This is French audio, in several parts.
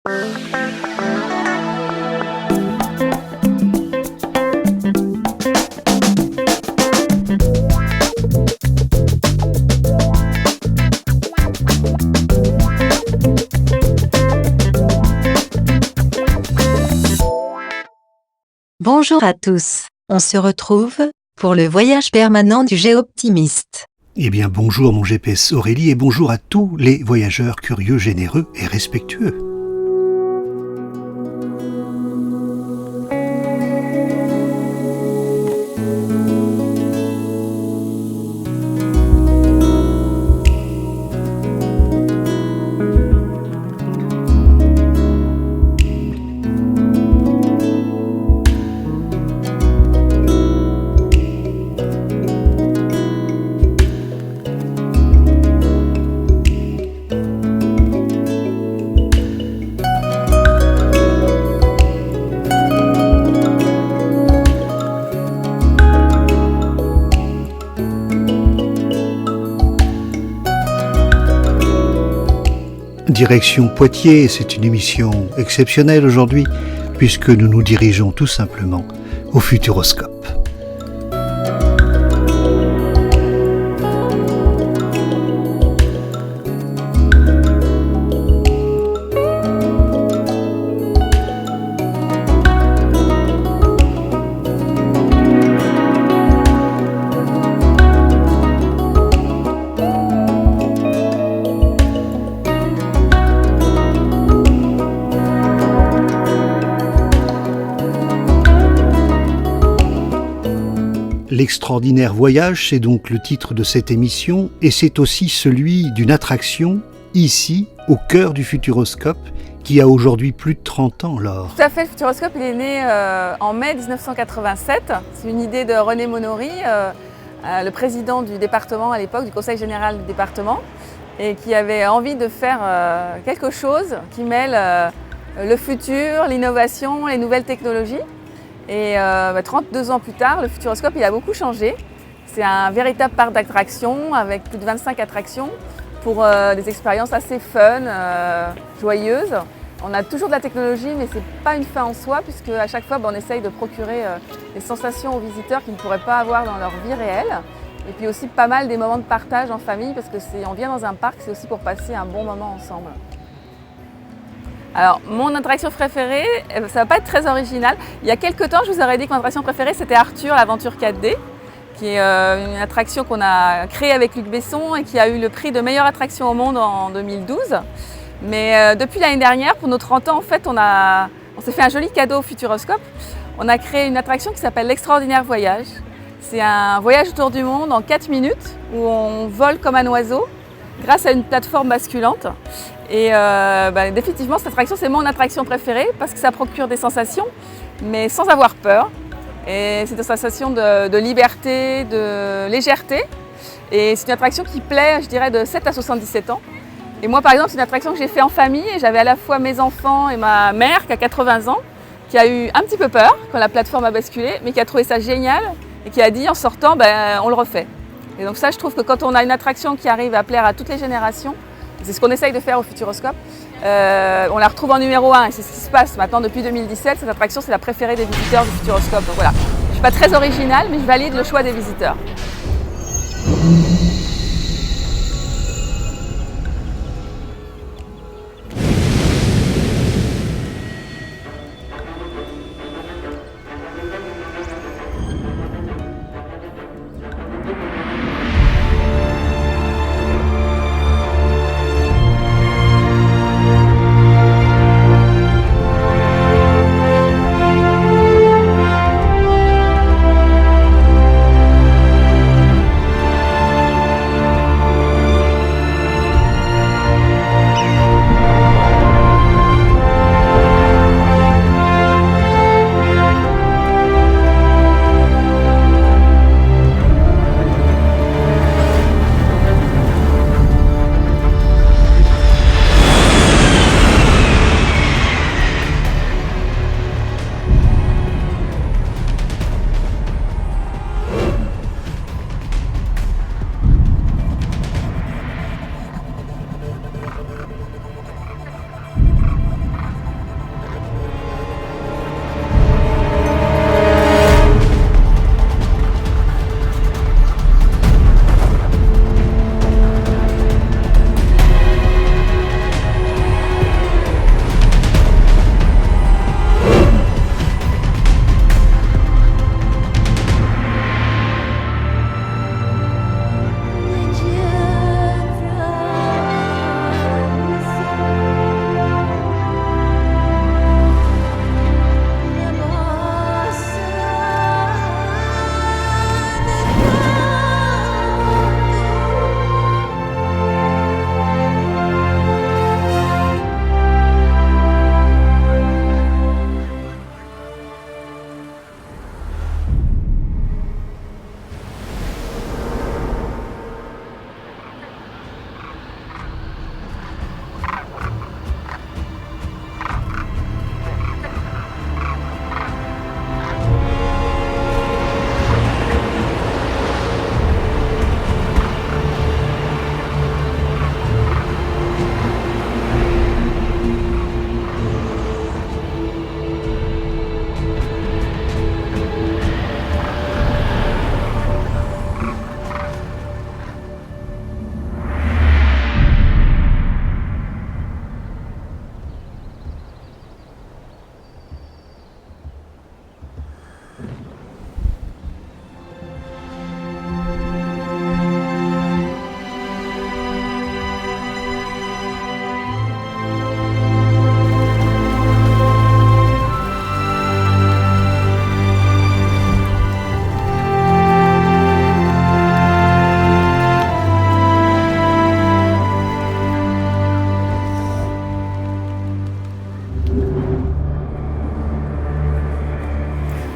Bonjour à tous, on se retrouve pour le voyage permanent du Géoptimiste. Eh bien bonjour mon GPS Aurélie et bonjour à tous les voyageurs curieux, généreux et respectueux. Direction Poitiers, c'est une émission exceptionnelle aujourd'hui puisque nous nous dirigeons tout simplement au Futuroscope. L'extraordinaire voyage, c'est donc le titre de cette émission et c'est aussi celui d'une attraction ici, au cœur du Futuroscope, qui a aujourd'hui plus de 30 ans, Laure. Tout à fait, le Futuroscope il est né en mai 1987. C'est une idée de René Monory, le président du département à l'époque, du Conseil général du département, et qui avait envie de faire quelque chose qui mêle le futur, l'innovation, les nouvelles technologies. Et 32 ans plus tard, le Futuroscope il a beaucoup changé. C'est un véritable parc d'attractions avec plus de 25 attractions pour des expériences assez fun, joyeuses. On a toujours de la technologie, mais ce n'est pas une fin en soi, puisque à chaque fois on essaye de procurer des sensations aux visiteurs qu'ils ne pourraient pas avoir dans leur vie réelle. Et puis aussi pas mal des moments de partage en famille, parce que on vient dans un parc, c'est aussi pour passer un bon moment ensemble. Alors, mon attraction préférée, ça ne va pas être très original. Il y a quelques temps, je vous aurais dit que mon attraction préférée, c'était Arthur, l'aventure 4D, qui est une attraction qu'on a créée avec Luc Besson et qui a eu le prix de meilleure attraction au monde en 2012. Mais depuis l'année dernière, pour nos 30 ans, en fait, on s'est fait un joli cadeau au Futuroscope. On a créé une attraction qui s'appelle l'Extraordinaire Voyage. C'est un voyage autour du monde en 4 minutes où on vole comme un oiseau grâce à une plateforme basculante. Et définitivement, cette attraction, c'est mon attraction préférée parce que ça procure des sensations, mais sans avoir peur. Et c'est des sensations de liberté, de légèreté. Et c'est une attraction qui plaît, je dirais, de 7 à 77 ans. Et moi, par exemple, c'est une attraction que j'ai fait en famille. Et j'avais à la fois mes enfants et ma mère, qui a 80 ans, qui a eu un petit peu peur quand la plateforme a basculé, mais qui a trouvé ça génial et qui a dit, en sortant, on le refait. Et donc ça, je trouve que quand on a une attraction qui arrive à plaire à toutes les générations, c'est ce qu'on essaye de faire au Futuroscope. On la retrouve en numéro 1 et c'est ce qui se passe maintenant depuis 2017. Cette attraction, c'est la préférée des visiteurs du Futuroscope. Donc voilà, je ne suis pas très originale, mais je valide le choix des visiteurs.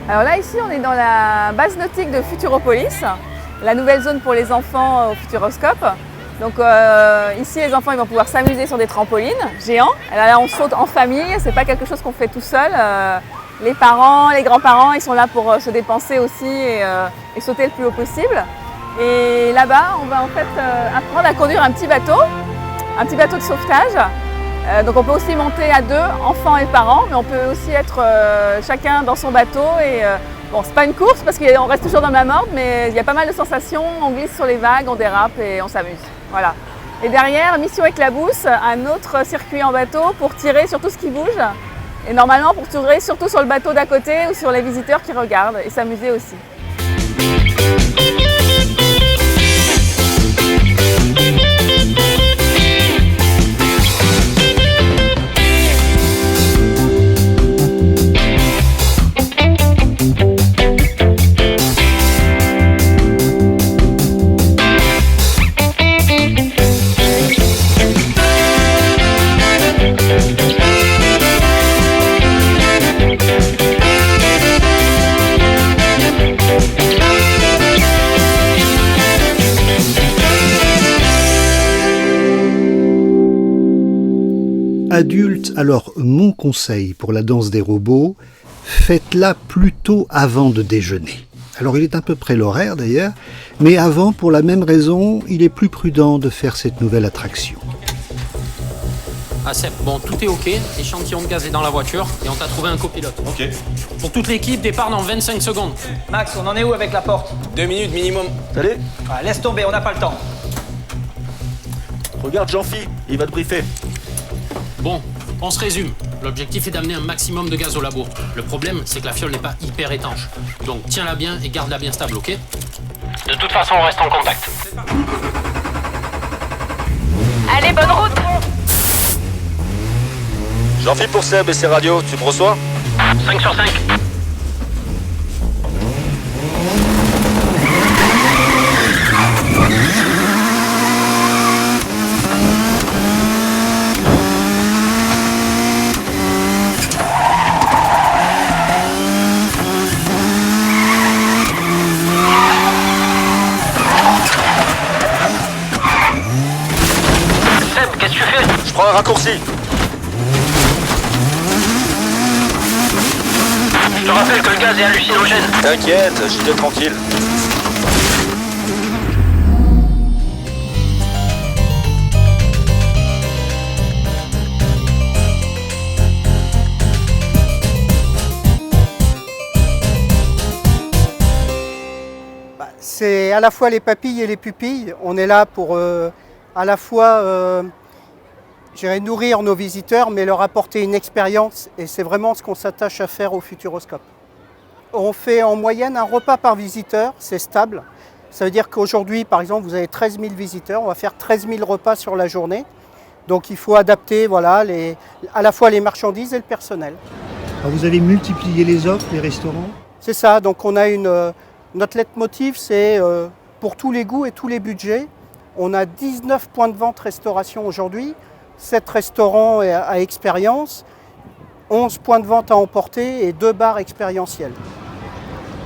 Alors là, ici, on est dans la base nautique de Futuropolis, la nouvelle zone pour les enfants au Futuroscope. Donc ici, les enfants ils vont pouvoir s'amuser sur des trampolines géants. Et là, on saute en famille, c'est pas quelque chose qu'on fait tout seul. Les parents, les grands-parents, ils sont là pour se dépenser aussi et sauter le plus haut possible. Et là-bas, on va en fait apprendre à conduire un petit bateau de sauvetage. Donc on peut aussi monter à deux, enfants et parents, mais on peut aussi être chacun dans son bateau. Et bon, c'est pas une course parce qu'on reste toujours dans la morde, mais il y a pas mal de sensations. On glisse sur les vagues, on dérape et on s'amuse. Voilà. Et derrière, Mission Éclabousse, un autre circuit en bateau pour tirer sur tout ce qui bouge. Et normalement pour tirer surtout sur le bateau d'à côté ou sur les visiteurs qui regardent et s'amuser aussi. Adultes, alors mon conseil pour la danse des robots, faites-la plutôt avant de déjeuner. Alors il est à peu près l'horaire d'ailleurs, mais avant, pour la même raison, il est plus prudent de faire cette nouvelle attraction. Ah Seb, bon, tout est ok, l'échantillon de gaz est dans la voiture et on t'a trouvé un copilote. Ok. Pour toute l'équipe, départ dans 25 secondes. Max, on en est où avec la porte? 2 minutes minimum. Allez, Ah, laisse tomber, on n'a pas le temps. regarde Jean-Phi, il va te briefer. Bon, on se résume. L'objectif est d'amener un maximum de gaz au labo. Le problème, c'est que la fiole n'est pas hyper étanche. Donc tiens-la bien et garde-la bien stable, ok? De toute façon, on reste en contact. Allez, bonne route! Jean-Phi pour Seb et ses radios, tu me reçois? 5 sur 5. Seb, qu'est-ce que tu fais? Je prends un raccourci. Je te rappelle que le gaz est hallucinogène. T'inquiète, j'étais tranquille. C'est à la fois les papilles et les pupilles. On est là pour à la fois nourrir nos visiteurs, mais leur apporter une expérience. Et c'est vraiment ce qu'on s'attache à faire au Futuroscope. On fait en moyenne un repas par visiteur, c'est stable. Ça veut dire qu'aujourd'hui, par exemple, vous avez 13 000 visiteurs. On va faire 13 000 repas sur la journée. Donc il faut adapter voilà, à la fois les marchandises et le personnel. Alors, vous avez multiplié les offres, les restaurants? C'est ça, donc on a notre leitmotiv, c'est pour tous les goûts et tous les budgets. On a 19 points de vente restauration aujourd'hui, 7 restaurants à expérience, 11 points de vente à emporter et 2 bars expérientiels.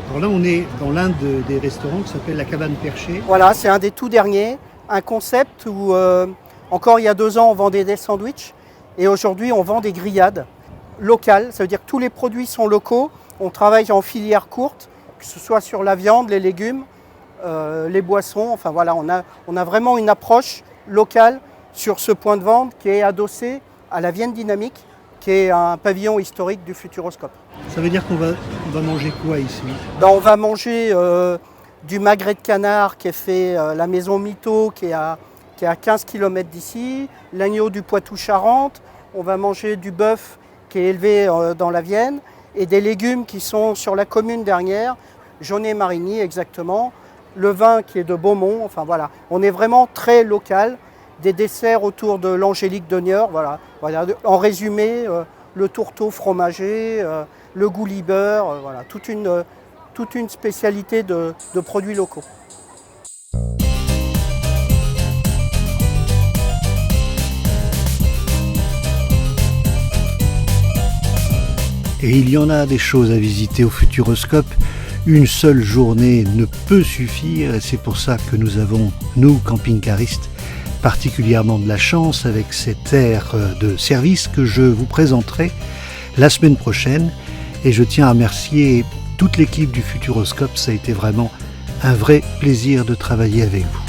Alors là, on est dans l'un des restaurants qui s'appelle la Cabane Perchée. Voilà, c'est un des tout derniers, un concept où encore il y a 2 ans on vendait des sandwichs et aujourd'hui on vend des grillades locales. Ça veut dire que tous les produits sont locaux, on travaille en filière courte, que ce soit sur la viande, les légumes, les boissons. Enfin voilà, on a vraiment une approche locale sur ce point de vente qui est adossé à la Vienne Dynamique, qui est un pavillon historique du Futuroscope. Ça veut dire qu'on va manger quoi ici? Ben, on va manger du magret de canard qui est fait la maison Mito, qui est à 15 km d'ici, l'agneau du Poitou-Charentes, on va manger du bœuf qui est élevé dans la Vienne, et des légumes qui sont sur la commune dernière, Jaunet-Marigny exactement, le vin qui est de Beaumont, enfin voilà, on est vraiment très local, des desserts autour de l'Angélique de Niort, voilà. En résumé, le tourteau fromager, le goulis beurre, voilà, toute une spécialité de produits locaux. Et il y en a des choses à visiter au Futuroscope. Une seule journée ne peut suffire et c'est pour ça que nous avons, nous, camping-caristes, particulièrement de la chance avec cette aire de service que je vous présenterai la semaine prochaine. Et je tiens à remercier toute l'équipe du Futuroscope. Ça a été vraiment un vrai plaisir de travailler avec vous.